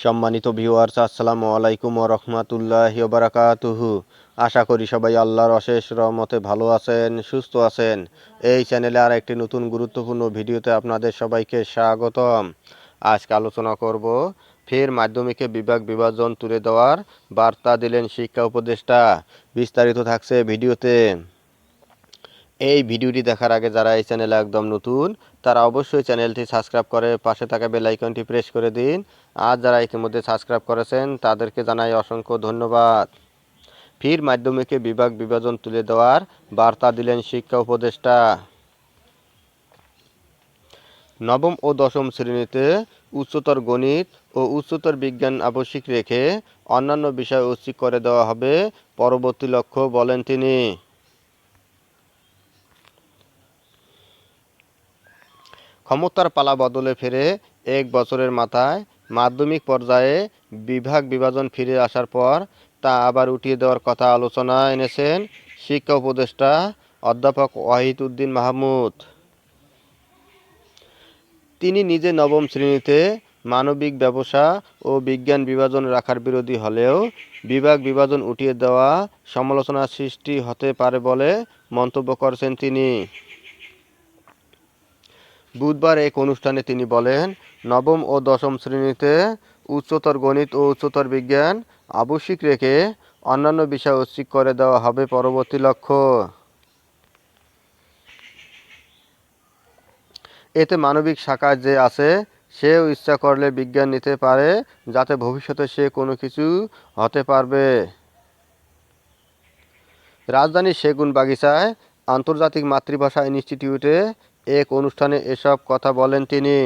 সম্মানিত ভিউয়ার্স, আসসালামু আলাইকুম ওয়া রাহমাতুল্লাহি ওয়া বারাকাতুহু। আশা করি সবাই আল্লাহর অশেষ রহমতে ভালো আছেন, সুস্থ আছেন। এই চ্যানেলে আর একটি নতুন গুরুত্বপূর্ণ ভিডিওতে আপনাদের সবাইকে স্বাগতম। আজকে আলোচনা করব ফের মাধ্যমিকে বিভাগ বিভাজন তুলে দেওয়ার বার্তা দিলেন শিক্ষা উপদেষ্টা। বিস্তারিত থাকছে ভিডিওতে। এই ভিডিওটি দেখার আগে যারা এই চ্যানেলে একদম নতুন তারা অবশ্যই চ্যানেলটি সাবস্ক্রাইব করে পাশে থাকা বেল আইকনটি প্রেস করে দিন। আর যারা ইতিমধ্যে সাবস্ক্রাইব করেছেন তাদেরকে জানাই অসংখ্য ধন্যবাদ। ফির মাধ্যমিকে বিভাগ বিভাজন তুলে দেওয়ার বার্তা দিলেন শিক্ষা উপদেষ্টা। নবম ও দশম শ্রেণীতে উচ্চতর গণিত ও উচ্চতর বিজ্ঞান আবশ্যিক রেখে অন্যান্য বিষয় ঐচ্ছিক করে দেওয়া হবে পরবর্তী লক্ষ্য, বলেন তিনি। ক্ষমতার পালা বদলে ফিরে এক বছরের মাথায় মাধ্যমিক পর্যায়ে বিভাগ বিভাজন ফিরে আসার পর তা আবার উঠিয়ে দেওয়ার কথা আলোচনায় এনেছেন শিক্ষা উপদেষ্টা অধ্যাপক ওয়াহিদ উদ্দিন মাহমুদ। তিনি নিজে নবম শ্রেণীতে মানবিক ব্যবসা ও বিজ্ঞান বিভাজন রাখার বিরোধী হলেও বিভাগ বিভাজন উঠিয়ে দেওয়া সমালোচনার সৃষ্টি হতে পারে বলে মন্তব্য করেছেন তিনি। বুধবার এক অনুষ্ঠানে তিনি বলেন, নবম ও দশম শ্রেণীতে উচ্চতর গণিত ও উচ্চতর বিজ্ঞান আবশ্যিক রেখে অন্যান্য বিষয় ঐচ্ছিক করে দেওয়া হবে পরবর্তী লক্ষ্য। এতে মানবিক শাখায় যে আছে সেও ইচ্ছা করলে বিজ্ঞান নিতে পারে, যাতে ভবিষ্যতে সে কোনো কিছু হতে পারবে। রাজধানীর সেগুনবাগিচায় আন্তর্জাতিক মাতৃভাষা ইনস্টিটিউটে এক অনুষ্ঠানে এসব কথা বলেন তিনি।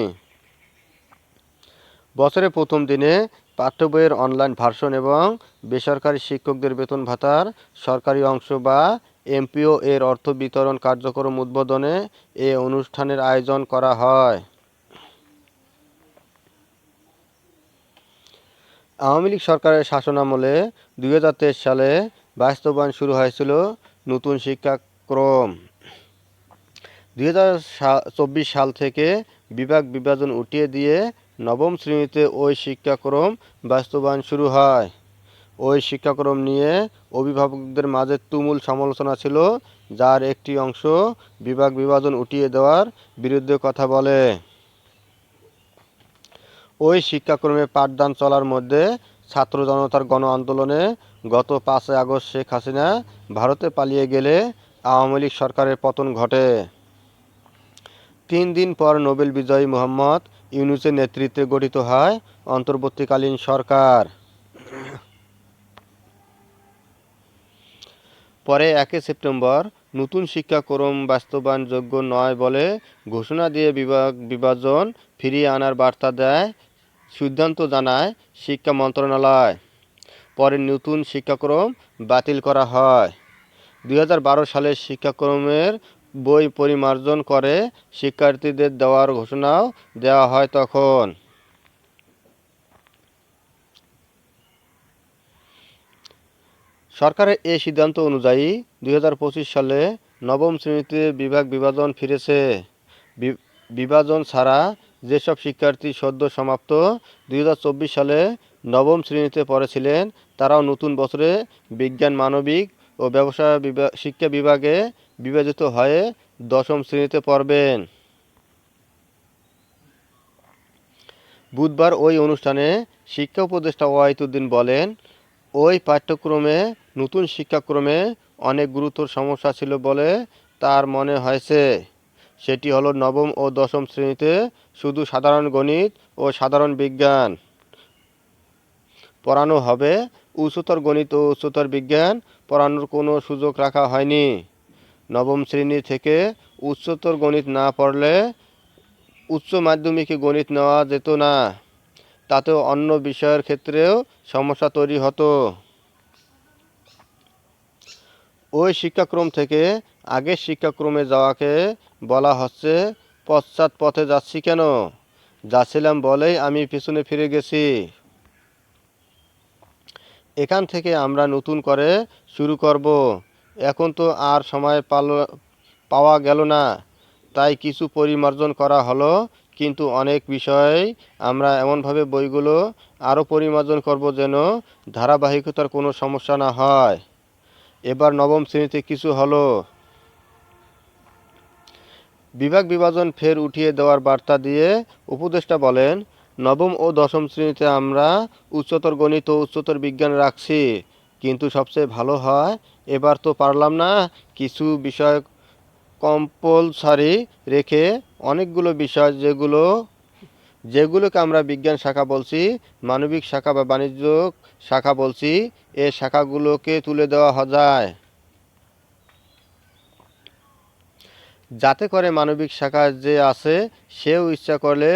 বছরের প্রথম দিনে পাঠ্য বইয়ের অনলাইন ভার্সন এবং বেসরকারি শিক্ষকদের বেতন ভাতার সরকারি অংশ বা এমপিও এর অর্থ বিতরণ কার্যক্রম উদ্বোধনে এ অনুষ্ঠানের আয়োজন করা হয়। আওয়ামী লীগ সরকারের শাসনামলে ২০২৩ সালে বাস্তবায়ন শুরু হয়েছিল নতুন শিক্ষাক্রম। ২০২৪ সাল থেকে বিভাগ বিভাজন উঠিয়ে দিয়ে নবম শ্রেণীতে ওই শিক্ষাক্রম বাস্তবায়ন শুরু হয়। ওই শিক্ষাক্রম নিয়ে অভিভাবকদের মাঝে তুমুল সমালোচনা ছিল, যার একটি অংশ বিভাগ বিভাজন উঠিয়ে দেওয়ার বিরুদ্ধে কথা বলে। ওই শিক্ষাক্রমে পাঠদান চলার মধ্যে ছাত্র জনতার গণ আন্দোলনে গত ৫ আগস্ট শেখ হাসিনা ভারতে পালিয়ে গেলে আওয়ামী লীগ সরকারের পতন ঘটে। ৩ দিন পর নোবেল বিজয়ী মোহাম্মদ ইউনূসের নেতৃত্বে গঠিত হয় অন্তর্বর্তীকালীন সরকার। পরে ১ সেপ্টেম্বর নতুন শিক্ষাক্রম বাস্তবায়নযোগ্য নয় বলে ঘোষণা দিয়ে বিভাগ বিভাজন ফিরিয়ে আনার বার্তা দেয় সিদ্ধান্ত জানায় শিক্ষা মন্ত্রণালয়। পরে নতুন শিক্ষাক্রম বাতিল করা হয়। ২০১২ সালের শিক্ষাক্রমের বই পরিমার্জন করে শিক্ষার্থীদের দেওয়ার ঘোষণাও দেওয়া হয় তখন। সরকারের এ সিদ্ধান্ত অনুযায়ী ২০২৫ সালে নবম শ্রেণীতে বিভাগ বিভাজন ফিরেছে। বিভাজন ছাড়া যেসব শিক্ষার্থী সদ্য সমাপ্ত ২০২৪ সালে নবম শ্রেণীতে পড়েছিলেন তারাও নতুন বছরে বিজ্ঞান, মানবিক ও ব্যবসা শিক্ষা বিভাগে বিভাজিত হয়ে দশম শ্রেণীতে পড়বেন। বুধবার ওই অনুষ্ঠানে শিক্ষা উপদেষ্টা ওয়াহিদ উদ্দিন বলেন, ওই পাঠ্যক্রমে নতুন শিক্ষাক্রমে অনেক গুরুতর সমস্যা ছিল বলে তার মনে হয়েছে। সেটি হলো নবম ও দশম শ্রেণীতে শুধু সাধারণ গণিত ও সাধারণ বিজ্ঞান পড়ানো হবে, উচ্চতর গণিত ও উচ্চতর বিজ্ঞান পড়ানোর কোনো সুযোগ রাখা হয়নি। নবম শ্রেণী থেকে উচ্চতর গণিত না পড়লে উচ্চ মাধ্যমিকে গণিত নেওয়া যেত না, তাতেও অন্য বিষয়ের ক্ষেত্রেও সমস্যা তৈরি হতো। ওই শিক্ষাক্রম থেকে আগের শিক্ষাক্রমে যাওয়াকে বলা হচ্ছে পশ্চাৎপথে যাচ্ছি কেন? যাচ্ছিলাম বলেই আমি পিছনে ফিরে গেছি। এখান থেকে আমরা নতুন করে শুরু করব। এখন তো আর সময় পাওয়া গেল না, তাই কিছু পরিমার্জন করা হলো। কিন্তু অনেক বিষয় আমরা এমনভাবে বইগুলো আরও পরিমার্জন করব যেন ধারাবাহিকতার কোনো সমস্যা না হয়। এবার নবম শ্রেণীতে কিছু হলো। বিভাগ বিভাজন ফের উঠিয়ে দেওয়ার বার্তা দিয়ে উপদেষ্টা বলেন, নবম ও দশম শ্রেণীতে আমরা উচ্চতর গণিত ও উচ্চতর বিজ্ঞান রাখছি, কিন্তু সবচেয়ে ভালো হয় এবার তো পারলাম না কিছু বিষয় কম্পালসারি রেখে অনেকগুলো বিষয় যেগুলোকে আমরা বিজ্ঞান শাখা বলছি, মানবিক শাখা বা বাণিজ্য শাখা বলছি, এ শাখাগুলোকে তুলে দেওয়া যায়, যাতে করে মানবিক শাখা যে আছে সেও ইচ্ছা করলে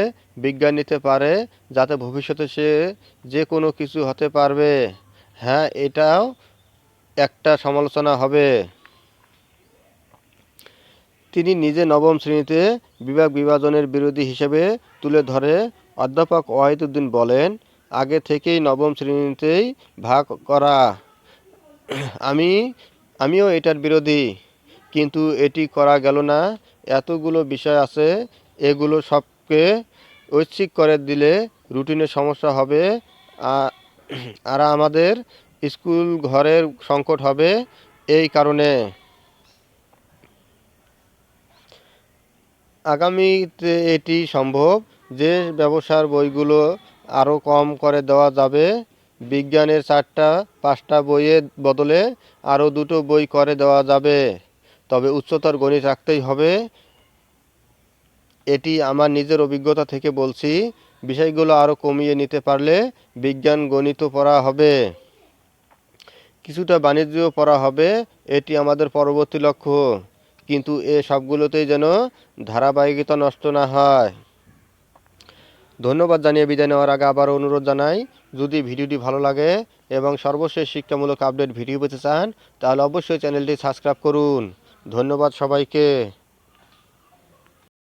বিজ্ঞান নিতে পারে, যাতে ভবিষ্যতে সে যে কোনো কিছু হতে পারবে। হ্যাঁ, এটাও একটা সমালোচনা হবে। তিনি নিজে নবম শ্রেণীতে বিভাগ বিভাজনের বিরোধী হিসেবে তুলে ধরে অধ্যাপক ওয়াহিদুদ্দিন বলেন, আগে থেকেই নবম শ্রেণীতেই ভাগ করা। আমিও এটার বিরোধী, কিন্তু এটি করা গেল না। এতগুলো বিষয় আছে, এগুলো সবকে ঐচ্ছিক করে দিলে রুটিনের সমস্যা হবে, আর আমাদের স্কুল ঘরের সংকট হবে। এই কারণে আগামীতে এটি সম্ভব যে ব্যবসার বইগুলো আরও কম করে দেওয়া যাবে। বিজ্ঞানের 4-5টা বইয়ের বদলে আরও 2টো বই করে দেওয়া যাবে, তবে উচ্চতর গণিত রাখতেই হবে। এটি আমার নিজের অভিজ্ঞতা থেকে বলছি। বিষয়গুলো আরও কমিয়ে নিতে পারলে বিজ্ঞান গণিতও পড়া হবে, কিছুটা বাণিজ্যও পড়া হবে। এটি আমাদের পরবর্তী লক্ষ্য, কিন্তু এ সবগুলোতেই যেন ধারাবাহিকতা নষ্ট না হয়। ধন্যবাদ জানিয়ে বিদায় নেওয়ার আগে আবারও অনুরোধ জানাই, যদি ভিডিওটি ভালো লাগে এবং সর্বশেষ শিক্ষামূলক আপডেট ভিডিও পেতে চান তাহলে অবশ্যই চ্যানেলটি সাবস্ক্রাইব করুন। ধন্যবাদ সবাইকে।